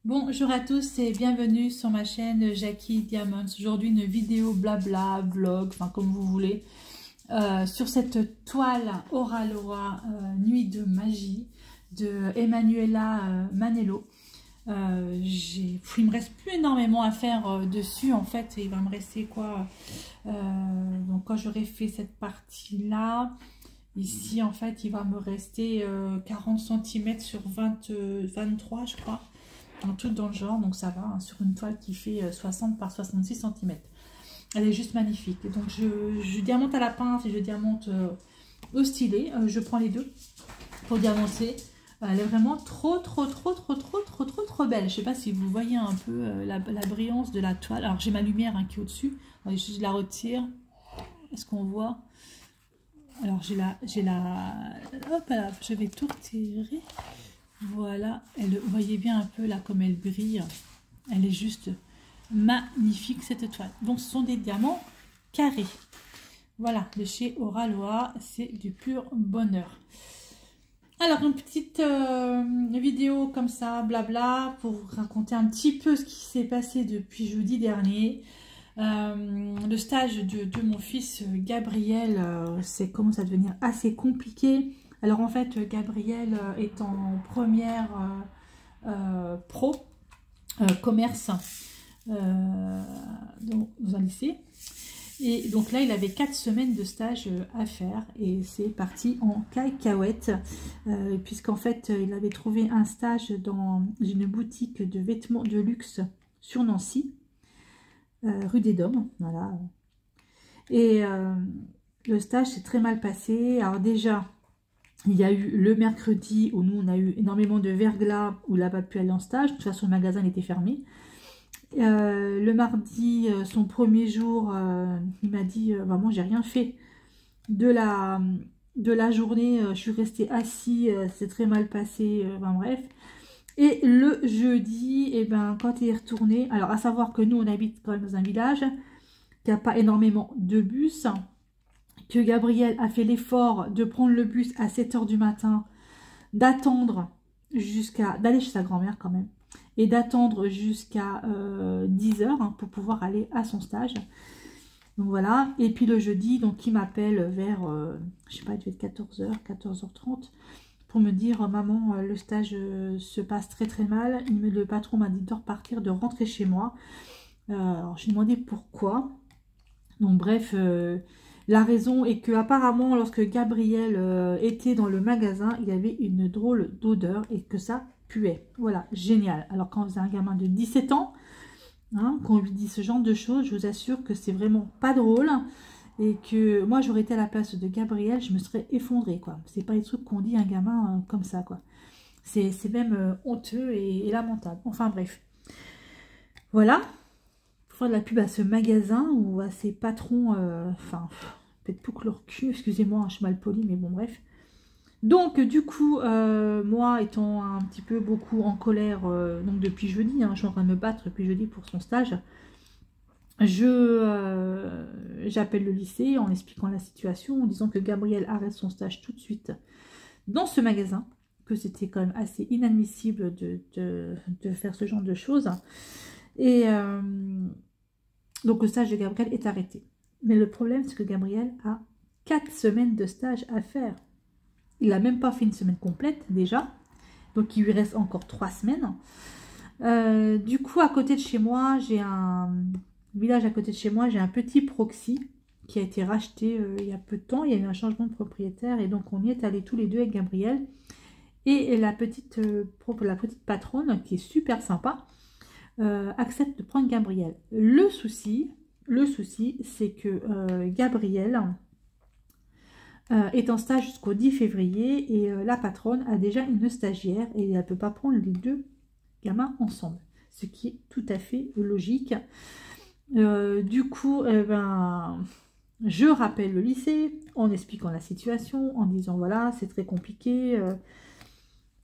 Bonjour à tous et bienvenue sur ma chaîne Jackie Diamonds. Aujourd'hui une vidéo blabla, vlog, enfin comme vous voulez, sur cette toile Aura Loa Nuit de magie de Emanuela Manello. Il me reste plus énormément à faire dessus en fait. Il va me rester quoi donc quand j'aurai fait cette partie là, ici en fait il va me rester 40 cm sur 23 je crois, en tout dans le genre, donc ça va hein, sur une toile qui fait 60 par 66 cm. Elle est juste magnifique. Donc je diamante à la pince et je diamante au stylet. Je prends les deux pour diamanter. Elle est vraiment trop belle. Je sais pas si vous voyez un peu la brillance de la toile. Alors j'ai ma lumière hein, qui est au-dessus. Je la retire. Est-ce qu'on voit? Alors j'ai la hop là, je vais tout retirer. Voilà, vous voyez bien un peu là comme elle brille. Elle est juste magnifique cette toile. Donc ce sont des diamants carrés. Voilà, de chez Aura Loa, c'est du pur bonheur. Alors une petite vidéo comme ça, blabla, pour vous raconter un petit peu ce qui s'est passé depuis jeudi dernier. Le stage de mon fils Gabriel, c'est commence à devenir assez compliqué. Alors en fait, Gabriel est en première pro commerce dans un lycée. Et donc là, il avait 4 semaines de stage à faire et c'est parti en cacahuète. Puisqu'en fait, il avait trouvé un stage dans une boutique de vêtements de luxe sur Nancy, rue des Dômes. Voilà. Et le stage s'est très mal passé. Alors déjà, il y a eu le mercredi où nous on a eu énormément de verglas où il n'a pas pu aller en stage. De toute façon le magasin était fermé. Le mardi, son premier jour, il m'a dit maman j'ai rien fait de la journée, je suis restée assis, c'est très mal passé, enfin bref. Et le jeudi, et ben quand il est retourné, alors à savoir que nous on habite quand même dans un village qui n'a pas énormément de bus, que Gabriel a fait l'effort de prendre le bus à 7 h du matin, d'attendre d'aller chez sa grand-mère quand même, et d'attendre jusqu'à 10 h hein, pour pouvoir aller à son stage. Donc voilà, et puis le jeudi, donc il m'appelle vers, je sais pas, il devait être 14 h, 14 h 30, pour me dire, maman, le stage se passe très mal, le patron m'a dit de repartir, de rentrer chez moi. Alors j'ai demandé pourquoi, donc bref... la raison est que apparemment lorsque Gabriel était dans le magasin, il y avait une drôle d'odeur et que ça puait. Voilà, génial. Alors quand vous avez un gamin de 17 ans, hein, qu'on lui dit ce genre de choses, je vous assure que c'est vraiment pas drôle. Et que moi j'aurais été à la place de Gabriel, je me serais effondrée quoi. C'est pas les trucs qu'on dit à un gamin comme ça quoi. C'est même honteux et lamentable. Enfin bref. Voilà. Faire de la pub à ce magasin ou à ces patrons, enfin, peut-être pour leur cul, excusez-moi, je suis mal poli, mais bon, bref. Donc, du coup, moi, étant un petit peu beaucoup en colère, donc depuis jeudi, hein, je suis en train de me battre depuis jeudi pour son stage, j'appelle le lycée en expliquant la situation, en disant que Gabriel arrête son stage tout de suite dans ce magasin, que c'était quand même assez inadmissible de faire ce genre de choses. Et... donc le stage de Gabriel est arrêté. Mais le problème, c'est que Gabriel a 4 semaines de stage à faire. Il n'a même pas fait une semaine complète déjà. Donc il lui reste encore 3 semaines. Du coup, à côté de chez moi, j'ai un village à côté de chez moi, j'ai un petit proxy qui a été racheté il y a peu de temps. Il y a eu un changement de propriétaire et donc on y est allés tous les deux avec Gabriel. Et la petite patronne, qui est super sympa, accepte de prendre Gabriel. Le souci c'est que Gabriel est en stage jusqu'au 10 février et la patronne a déjà une stagiaire et elle ne peut pas prendre les deux gamins ensemble, ce qui est tout à fait logique. Du coup, je rappelle le lycée en expliquant la situation, en disant voilà, c'est très compliqué.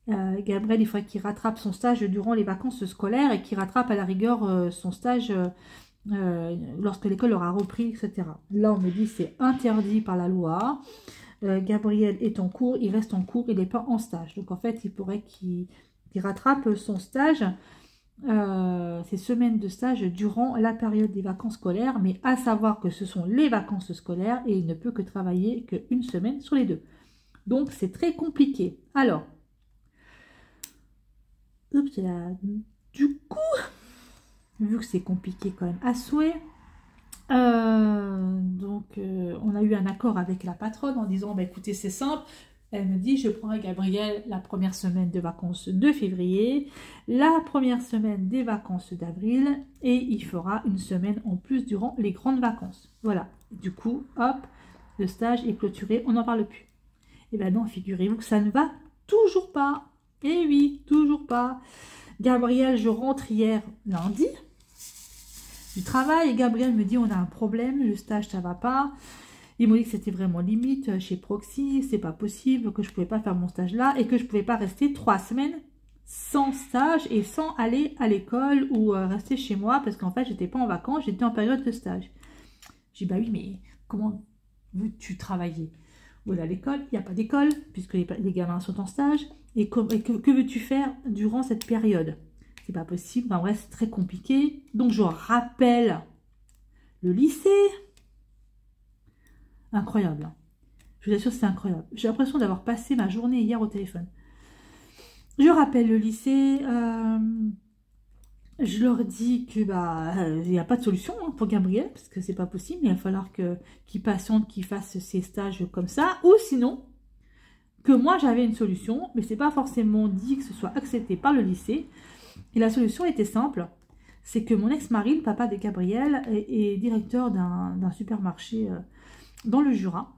Gabriel, il faudrait qu'il rattrape son stage durant les vacances scolaires et qu'il rattrape à la rigueur son stage lorsque l'école aura repris, etc. Là, on me dit c'est interdit par la loi. Gabriel est en cours, il reste en cours, il n'est pas en stage. Donc, en fait, il pourrait qu'il rattrape son stage ces semaines de stage durant la période des vacances scolaires, mais à savoir que ce sont les vacances scolaires et il ne peut que travailler qu'une semaine sur les deux. Donc c'est très compliqué. Alors, oups, là, du coup, vu que c'est compliqué quand même à souhait, on a eu un accord avec la patronne en disant, bah, écoutez, c'est simple. Elle me dit, je prendrai Gabriel la première semaine de vacances de février, la première semaine des vacances d'avril, et il fera une semaine en plus durant les grandes vacances. Voilà. Du coup, hop, le stage est clôturé, on n'en parle plus. Et bien non, figurez-vous que ça ne va toujours pas. Eh oui, toujours pas. Gabriel, je rentre hier lundi du travail et Gabriel me dit, on a un problème, le stage, ça va pas. Ils m'ont dit que c'était vraiment limite chez Proxy, c'est pas possible, que je pouvais pas faire mon stage là et que je pouvais pas rester 3 semaines sans stage et sans aller à l'école ou rester chez moi parce qu'en fait, j'étais pas en vacances, j'étais en période de stage. J'ai dit, bah oui, mais comment veux-tu travailler? Voilà, à l'école, il n'y a pas d'école puisque les gamins sont en stage. Et que veux-tu faire durant cette période? C'est pas possible, enfin bref, c'est très compliqué. Donc, je rappelle le lycée. Incroyable. Hein. Je vous assure, c'est incroyable. J'ai l'impression d'avoir passé ma journée hier au téléphone. Je rappelle le lycée. Je leur dis que bah il n'y a pas de solution hein, pour Gabriel, parce que c'est pas possible. Il va falloir qu'il patiente, qu'il fasse ses stages comme ça. Ou sinon, que moi j'avais une solution, mais c'est pas forcément dit que ce soit accepté par le lycée. Et la solution était simple. C'est que mon ex-mari, le papa de Gabriel, est directeur d'un supermarché dans le Jura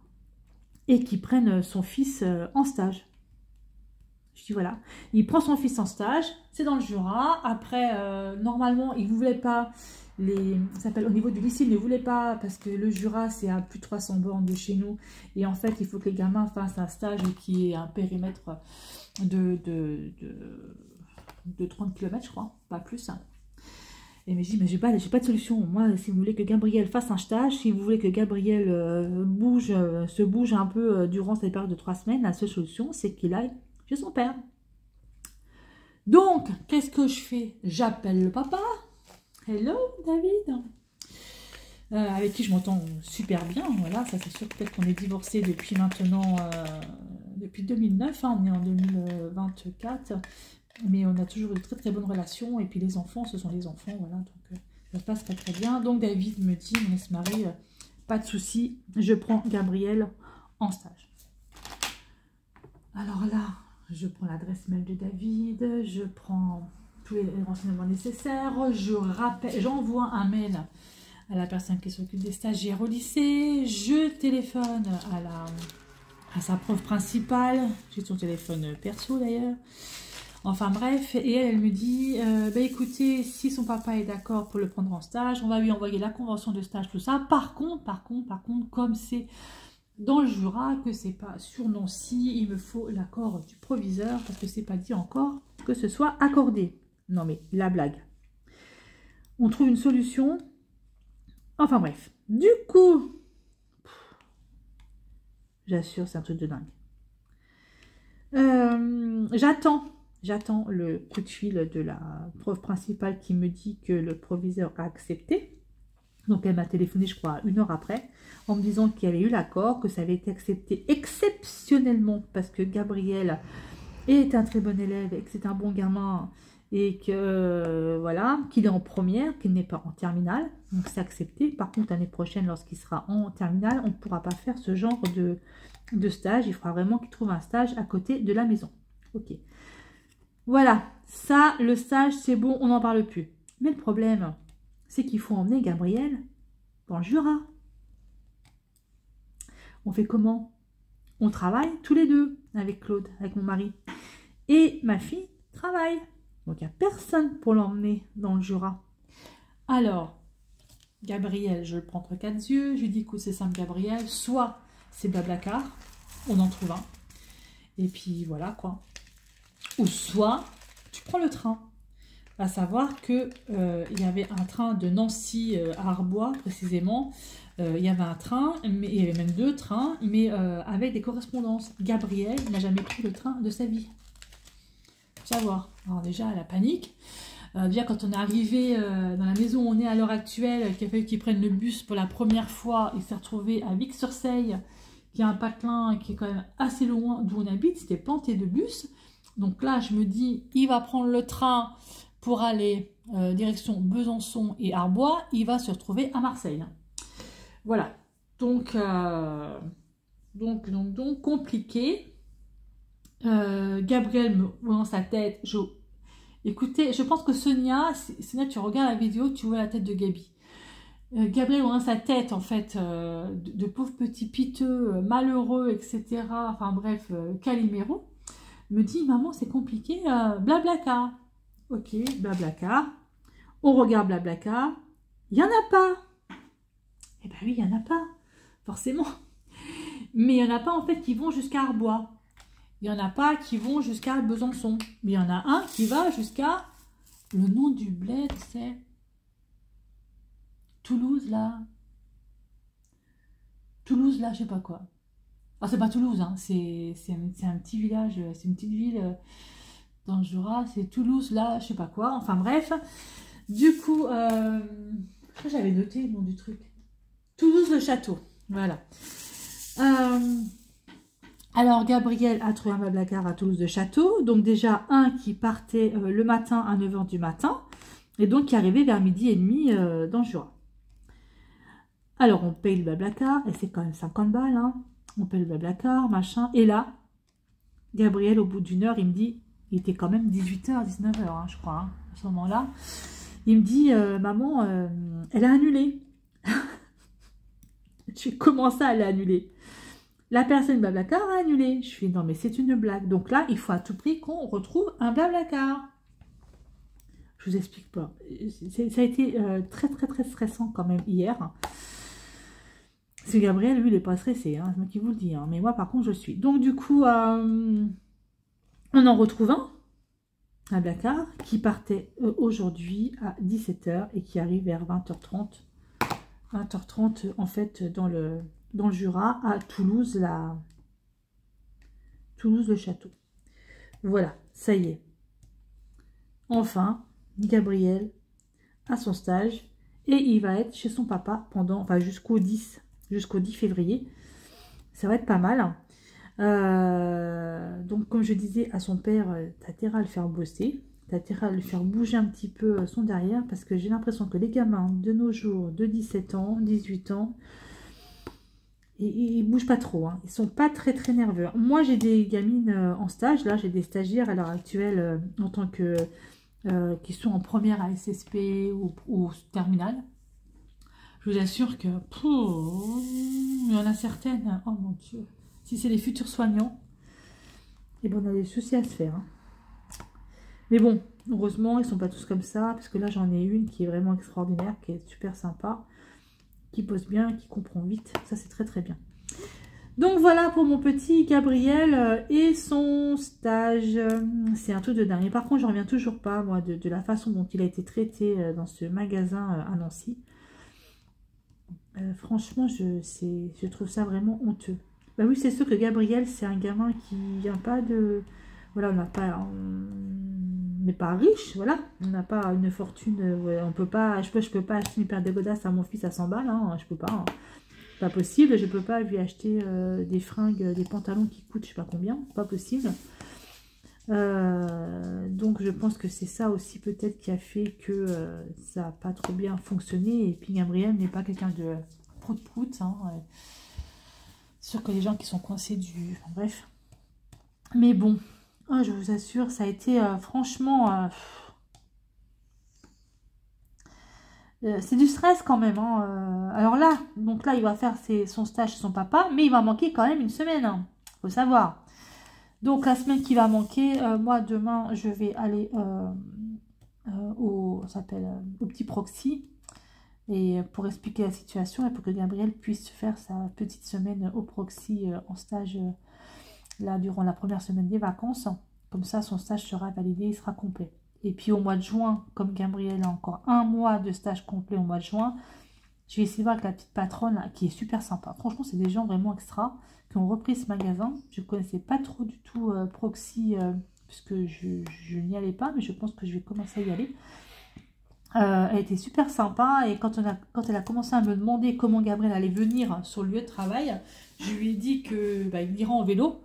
et qui prenne son fils en stage. Je dis voilà, il prend son fils en stage, c'est dans le Jura. Après, normalement, il ne voulait pas, ça s'appelle au niveau du lycée, il ne voulait pas parce que le Jura, c'est à plus de 300 bornes de chez nous. Et en fait, il faut que les gamins fassent un stage qui est un périmètre de 30 km, je crois, pas plus. Et me dit, mais j'ai pas de solution. Moi, si vous voulez que Gabriel fasse un stage, si vous voulez que Gabriel se bouge un peu durant cette période de 3 semaines, la seule solution, c'est qu'il aille chez son père. Donc, qu'est-ce que je fais? J'appelle le papa. Hello, David. Avec qui je m'entends super bien. Voilà, ça c'est sûr. Peut-être qu'on est divorcés depuis maintenant, depuis 2009. Hein, on est en 2024. Mais on a toujours une très très bonne relation. Et puis les enfants, ce sont les enfants. Voilà, donc ça se passe très très bien. Donc David me dit, mon ex-mari, pas de souci, je prends Gabriel en stage. Alors là, je prends l'adresse mail de David, je prends tous les renseignements nécessaires, j'envoie un mail à la personne qui s'occupe des stagiaires au lycée, je téléphone à sa prof principale, j'ai son téléphone perso d'ailleurs. Enfin bref, et elle me dit, bah écoutez, si son papa est d'accord pour le prendre en stage, on va lui envoyer la convention de stage, tout ça. Par contre, comme c'est dans le Jura, que c'est pas sur Nancy, il me faut l'accord du proviseur, parce que c'est pas dit encore que ce soit accordé. Non mais, la blague. On trouve une solution. Enfin bref, du coup, j'assure, c'est un truc de dingue. J'attends le coup de fil de la prof principale qui me dit que le proviseur a accepté. Donc elle m'a téléphoné, je crois, 1 heure après, en me disant qu'il y avait eu l'accord, que ça avait été accepté exceptionnellement parce que Gabriel est un très bon élève et que c'est un bon gamin et que voilà, qu'il est en première, qu'il n'est pas en terminale. Donc c'est accepté. Par contre, l'année prochaine, lorsqu'il sera en terminale, on ne pourra pas faire ce genre de stage. Il faudra vraiment qu'il trouve un stage à côté de la maison. Ok. Voilà, ça, le stage, c'est bon, on n'en parle plus. Mais le problème, c'est qu'il faut emmener Gabriel dans le Jura. On fait comment? On travaille tous les deux avec Claude, avec mon mari. Et ma fille travaille. Donc, il n'y a personne pour l'emmener dans le Jura. Alors, Gabriel, je le prends entre 4 yeux. Je lui dis, écoute, c'est simple, Gabriel. Soit c'est Blablacar, on en trouve un. Et puis, voilà, quoi. Ou soit, tu prends le train. À savoir que il y avait un train de Nancy à Arbois, précisément. Il y avait un train, mais il y avait même 2 trains, mais avec des correspondances. Gabriel n'a jamais pris le train de sa vie. Faut savoir. Alors déjà, la panique. Bien quand on est arrivé dans la maison où on est à l'heure actuelle, qu'il a fallu qu'il prenne le bus pour la première fois, il s'est retrouvé à Vic-sur-Seille, qui a un patelin qui est quand même assez loin d'où on habite, c'était planté de bus. Donc là, je me dis, il va prendre le train pour aller direction Besançon et Arbois, il va se retrouver à Marseille. Voilà, donc compliqué. Gabriel me dans sa tête. Écoutez, je pense que Sonia, tu regardes la vidéo, tu vois la tête de Gabi. Gabriel dans sa tête, en fait, de pauvre petit piteux, malheureux, etc. Enfin bref, Calimero, me dit, maman, c'est compliqué, Blablacar. Ok, Blablacar. On regarde Blablacar. Il n'y en a pas. Eh ben oui, il n'y en a pas, forcément. Mais il n'y en a pas, en fait, qui vont jusqu'à Arbois. Il n'y en a pas qui vont jusqu'à Besançon. Mais il y en a un qui va jusqu'à... Le nom du bled, c'est... Toulouse, là. Toulouse, là, je sais pas quoi. Ah, c'est pas Toulouse, hein. C'est un petit village, c'est une petite ville dans le Jura. C'est Toulouse, là, je sais pas quoi. Enfin, bref. Du coup, j'avais noté le nom du truc. Toulouse-le-Château. Voilà. Alors, Gabriel a trouvé un Blablacar à Toulouse-le-Château. Donc, déjà, un qui partait le matin à 9 h du matin. Et donc, qui arrivait vers 12h30 dans le Jura. Alors, on paye le Blablacar. Et c'est quand même 50 balles. Hein. On paye le Blablacar, machin. Et là, Gabriel, au bout d'une heure, il me dit... Il était quand même 18h, 19h, hein, je crois, hein, à ce moment-là. Il me dit, maman, elle a annulé. Je fais, comment ça, elle a annulé? La personne Blablacar a annulé. Je fais, non, mais c'est une blague. Donc là, il faut à tout prix qu'on retrouve un Blablacar. Je vous explique pas. Ça a été très, très, très stressant quand même hier. C'est Gabriel, lui, il n'est pas stressé. Hein, c'est moi qui vous le dis. Hein, mais moi, par contre, je suis. Donc, du coup, on en retrouve un Blablacar qui partait aujourd'hui à 17 h et qui arrive vers 20h30. 20h30, en fait, dans le Jura, à Toulouse, Toulouse-le-Château. Voilà, ça y est. Enfin, Gabriel a son stage et il va être chez son papa pendant, enfin, jusqu'au 10 février. Ça va être pas mal. Donc, comme je disais à son père, t'as intérêt à le faire bosser. T'as intérêt à le faire bouger un petit peu son derrière parce que j'ai l'impression que les gamins de nos jours, de 17 ans, 18 ans, ils bougent pas trop, hein. Ils sont pas très très nerveux. Moi j'ai des gamines en stage, là j'ai des stagiaires à l'heure actuelle en tant que qui sont en première à SSP ou terminale. Je vous assure que il y en a certaines, oh mon dieu, si c'est les futurs soignants, et bon on a des soucis à se faire. Hein. Mais bon, heureusement ils sont pas tous comme ça, parce que là j'en ai une qui est vraiment extraordinaire, qui est super sympa, qui bosse bien, qui comprend vite, ça c'est très très bien. Donc voilà pour mon petit Gabriel et son stage, c'est un truc de dingue. Et par contre je reviens toujours pas moi de la façon dont il a été traité dans ce magasin à Nancy. Franchement je trouve ça vraiment honteux. Bah oui c'est sûr que Gabriel c'est un gamin qui vient pas de... Voilà, on n'est pas riche, voilà, on n'a pas une fortune, on peut pas, je peux pas acheter une paire de godasses à mon fils à 100 balles, hein, je peux pas, hein. Pas possible, je peux pas lui acheter des fringues, des pantalons qui coûtent je sais pas combien, pas possible. Donc je pense que c'est ça aussi peut-être qui a fait que ça n'a pas trop bien fonctionné, et puis Gabriel n'est pas quelqu'un de prout-prout, hein, sûr que les gens qui sont coincés du... Enfin, bref, mais bon. Oh, je vous assure, ça a été franchement... c'est du stress quand même. Hein. Alors là, donc là, il va faire son stage chez son papa, mais il va manquer quand même une semaine. Hein, faut savoir. Donc la semaine qui va manquer, moi demain, je vais aller au petit proxy. Et pour expliquer la situation et pour que Gabriel puisse faire sa petite semaine au proxy en stage... là durant la première semaine des vacances, comme ça son stage sera validé, il sera complet. Et puis au mois de juin, comme Gabriel a encore un mois de stage complet au mois de juin, je vais essayer de voir avec la petite patronne là, qui est super sympa. Franchement c'est des gens vraiment extra qui ont repris ce magasin. Je ne connaissais pas trop du tout Proxy puisque je n'y allais pas, mais je pense que je vais commencer à y aller. Elle était super sympa et quand elle a commencé à me demander comment Gabriel allait venir sur le lieu de travail, je lui ai dit que il ira en vélo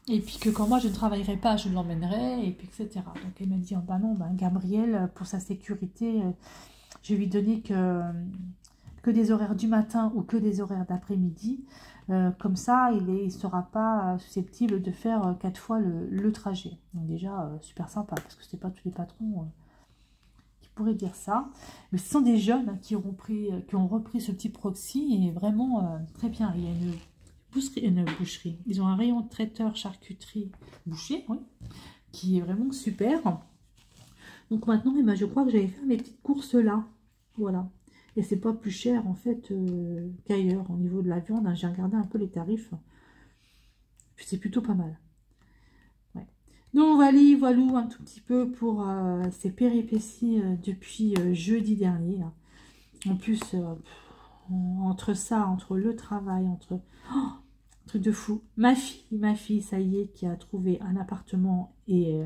et puis que quand moi je ne travaillerai pas, je l'emmènerai et puis etc. Donc elle m'a dit oh, bah non, Gabriel pour sa sécurité, je vais lui donner que des horaires du matin ou que des horaires d'après-midi. Comme ça, il ne sera pas susceptible de faire 4 fois le trajet. Donc déjà, super sympa parce que ce n'est pas tous les patrons pourrait dire ça, mais ce sont des jeunes qui ont repris ce petit proxy et vraiment très bien. Il y a une boucherie. Ils ont un rayon de traiteur, charcuterie, boucher, oui, qui est vraiment super. Donc maintenant, je crois que j'allais faire mes petites courses là, voilà. Et c'est pas plus cher en fait qu'ailleurs au niveau de la viande. J'ai regardé un peu les tarifs, c'est plutôt pas mal. Donc voilà un tout petit peu pour ces péripéties depuis jeudi dernier. Là. En plus, entre ça, entre le travail, entre... Oh, truc de fou. Ma fille, ça y est, qui a trouvé un appartement et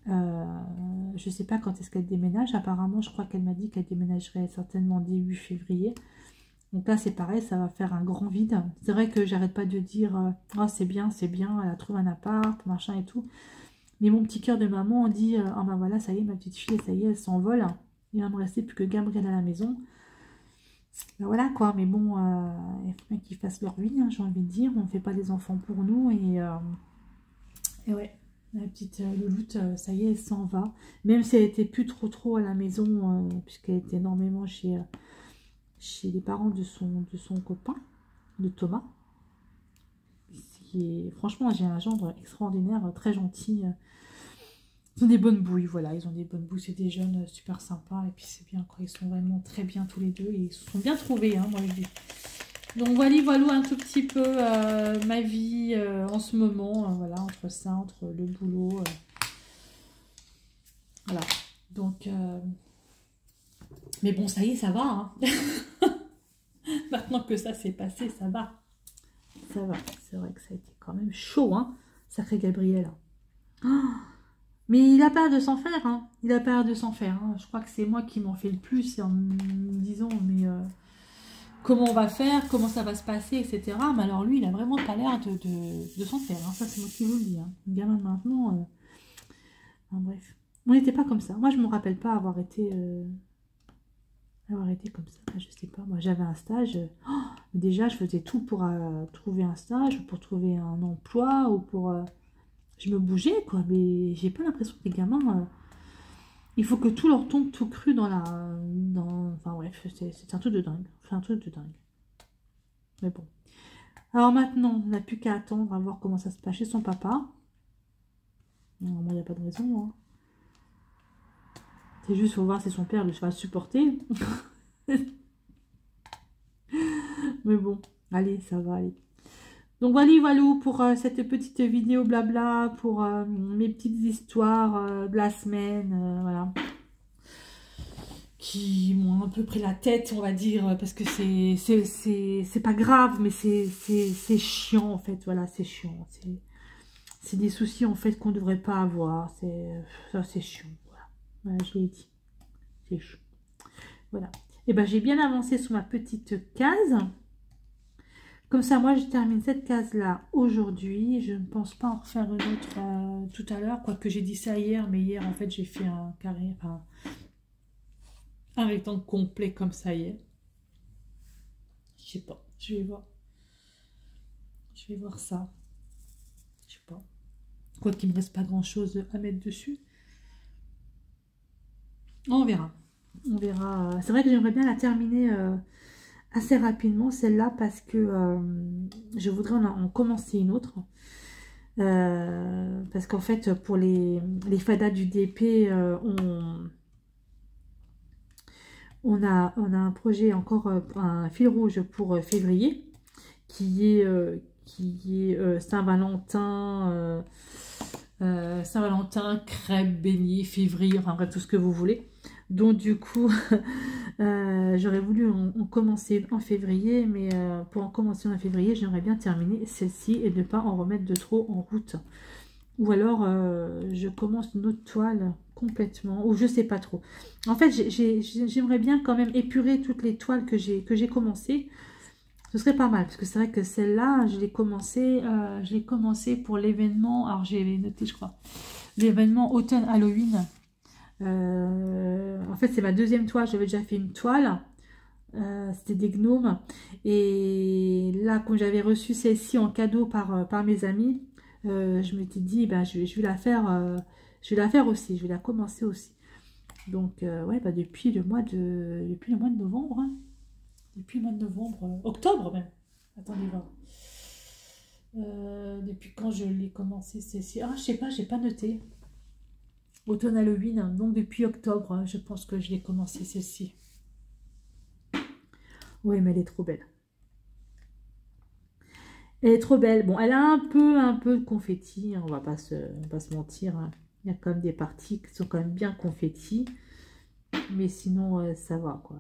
je sais pas quand est-ce qu'elle déménage. Apparemment, je crois qu'elle m'a dit qu'elle déménagerait certainement début février. Donc là, c'est pareil, ça va faire un grand vide. C'est vrai que j'arrête pas de dire oh, c'est bien, elle a trouvé un appart, machin et tout. Mais mon petit cœur de maman dit ah ben voilà, ça y est, ma petite fille, ça y est, elle s'envole. Il va me rester plus que Gabriel à la maison. Ben voilà quoi, mais bon, il faut bien qu'ils fassent leur vie, hein, j'ai envie de dire. On ne fait pas des enfants pour nous. Et ouais, la petite louloute, ça y est, elle s'en va. Même si elle était plus trop à la maison, puisqu'elle était énormément chez les parents de son copain, de Thomas. Franchement, j'ai un gendre extraordinaire, très gentil. Ils ont des bonnes bouilles, voilà, ils ont des bonnes bouilles, c'est des jeunes super sympas, et puis c'est bien, quoi, ils sont vraiment très bien tous les deux, et ils se sont bien trouvés, hein, moi je dis. Donc voilà un tout petit peu ma vie en ce moment, voilà, entre ça, entre le boulot, voilà, donc, mais bon, ça y est, ça va, hein. Maintenant que ça s'est passé, ça va, c'est vrai que ça a été quand même chaud, hein, sacré Gabriel. Oh, mais il a peur de s'en faire, hein. Il a peur de s'en faire. Hein. Je crois que c'est moi qui m'en fais le plus en me disant, mais comment on va faire, comment ça va se passer, etc. Mais alors lui, il a vraiment pas l'air de s'en faire. Hein. Ça, c'est moi qui vous le dis. Hein. Le gamin de maintenant, enfin, bref. On n'était pas comme ça. Moi, je me rappelle pas avoir été comme ça. Je sais pas. Moi, j'avais un stage. Déjà, je faisais tout pour trouver un stage, ou pour trouver un emploi, ou pour... je me bougeais, quoi, mais j'ai pas l'impression que les gamins, il faut que tout leur tombe tout cru enfin bref, c'est un truc de dingue. C'est un truc de dingue. Mais bon. Alors maintenant, on n'a plus qu'à attendre à voir comment ça se passe chez son papa. Normalement, il n'y a pas de raison. Hein. C'est juste pour voir si son père va le supporter. Mais bon, allez, ça va aller. Donc voilà pour cette petite vidéo blabla, pour mes petites histoires de la semaine, voilà, qui m'ont un peu pris la tête, on va dire, parce que c'est pas grave, mais c'est chiant en fait, voilà, c'est chiant, c'est des soucis en fait qu'on ne devrait pas avoir, c'est chiant, voilà, je l'ai dit, c'est chiant, voilà. Et ben j'ai bien avancé sur ma petite case. Comme ça, moi, je termine cette case-là aujourd'hui. Je ne pense pas en refaire une autre tout à l'heure. Quoique j'ai dit ça hier, mais hier, en fait, j'ai fait un carré, enfin, un rectangle complet comme ça hier. Je sais pas, je vais voir. Je vais voir ça. Je sais pas. Quoiqu'il ne me reste pas grand-chose à mettre dessus. On verra. On verra. C'est vrai que j'aimerais bien la terminer... assez rapidement celle-là parce que je voudrais en commencer une autre parce qu'en fait pour les fadas du DP on a un projet encore un fil rouge pour février qui est Saint-Valentin crêpes, beignets, février, enfin bref tout ce que vous voulez. Donc du coup, j'aurais voulu en commencer en février, mais pour en commencer en février, j'aimerais bien terminer celle-ci et ne pas en remettre de trop en route. Ou alors, je commence une autre toile complètement, ou je sais pas trop. En fait, j'aimerais bien quand même épurer toutes les toiles que j'ai commencé. Ce serait pas mal, parce que c'est vrai que celle-là, je l'ai commencé pour l'événement, alors j'ai noté, je crois, l'événement automne Halloween. En fait, c'est ma deuxième toile, j'avais déjà fait une toile. C'était des gnomes. Et là, quand j'avais reçu celle-ci en cadeau par mes amis, je m'étais dit, ben, je vais la faire, aussi, je vais la commencer aussi. Donc, ouais, bah, depuis le mois de novembre, hein. Depuis le mois de novembre, octobre même. Attendez voir. Depuis quand je l'ai commencé celle-ci? Ah, je sais pas, j'ai pas noté. Automne Halloween, hein, donc depuis octobre, hein, je pense que je l'ai commencé celle-ci. Oui, mais elle est trop belle. Elle est trop belle. Bon, elle a un peu de confetti, hein, on va pas se mentir, hein. Il y a quand même des parties qui sont quand même bien confetti. Mais sinon, ça va, quoi.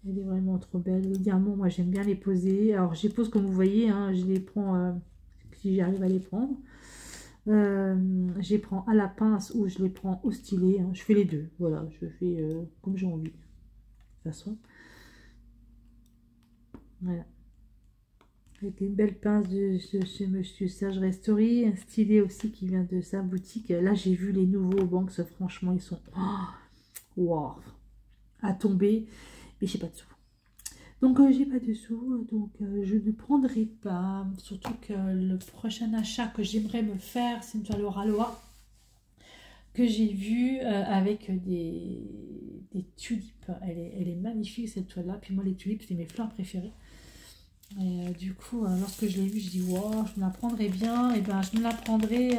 Elle est vraiment trop belle. Les diamants, moi, j'aime bien les poser. Alors, je les pose comme vous voyez, hein, je les prends, si j'arrive à les prendre. Je les prends à la pince ou je les prends au stylet, hein. Je fais les deux. Voilà, je fais comme j'ai envie. De toute façon. Voilà. Avec une belle pince de chez Monsieur Serge Restory, un stylet aussi qui vient de sa boutique. Là, j'ai vu les nouveaux Banks, franchement, ils sont wow, à tomber. Mais j'ai pas de sous. Donc, j'ai pas de sous, donc je ne prendrai pas. Surtout que le prochain achat que j'aimerais me faire, c'est une toile Ralois que j'ai vue avec des tulipes. Elle est magnifique cette toile-là. Puis moi, les tulipes, c'est mes fleurs préférées. Et du coup, lorsque je l'ai vue, je dis wow, je me la prendrais bien. Et ben, je me la prendrais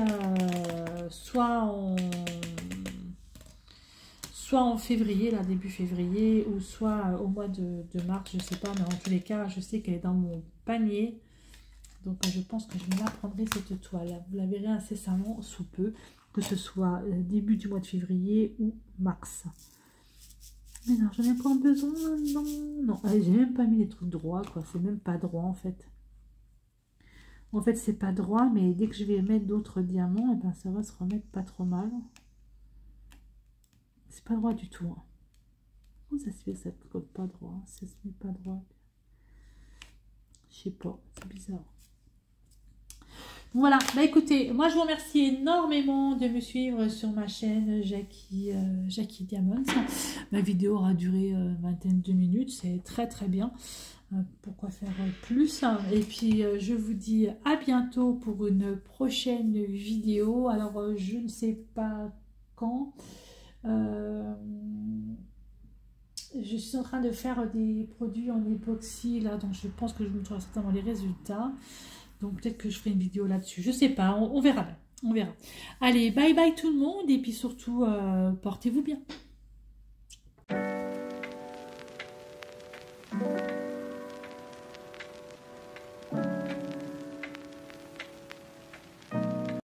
soit en février, là, début février, ou soit au mois de mars, je sais pas. Mais en tous les cas, je sais qu'elle est dans mon panier. Donc, je pense que je me la prendrai cette toile. Vous la verrez incessamment sous peu, que ce soit début du mois de février ou mars. Mais non, j'en ai encore besoin, non, j'ai même pas mis les trucs droits, quoi, c'est même pas droit, en fait. En fait, c'est pas droit, mais dès que je vais mettre d'autres diamants, et ben ça va se remettre pas trop mal. C'est pas droit du tout, hein. Comment ça se fait, ça ne colle pas droit, ça se met pas droit? Je sais pas, c'est bizarre. Voilà, bah écoutez, moi je vous remercie énormément de me suivre sur ma chaîne Jackie Diamonds. Ma vidéo aura duré 22 minutes, c'est très très bien. Pourquoi faire plus? Et puis je vous dis à bientôt pour une prochaine vidéo. Alors je ne sais pas quand. Je suis en train de faire des produits en époxy là, donc je pense que je vous montrerai certainement les résultats. Donc peut-être que je ferai une vidéo là-dessus. Je sais pas, on verra bien. On verra. Allez, bye bye tout le monde. Et puis surtout, portez-vous bien.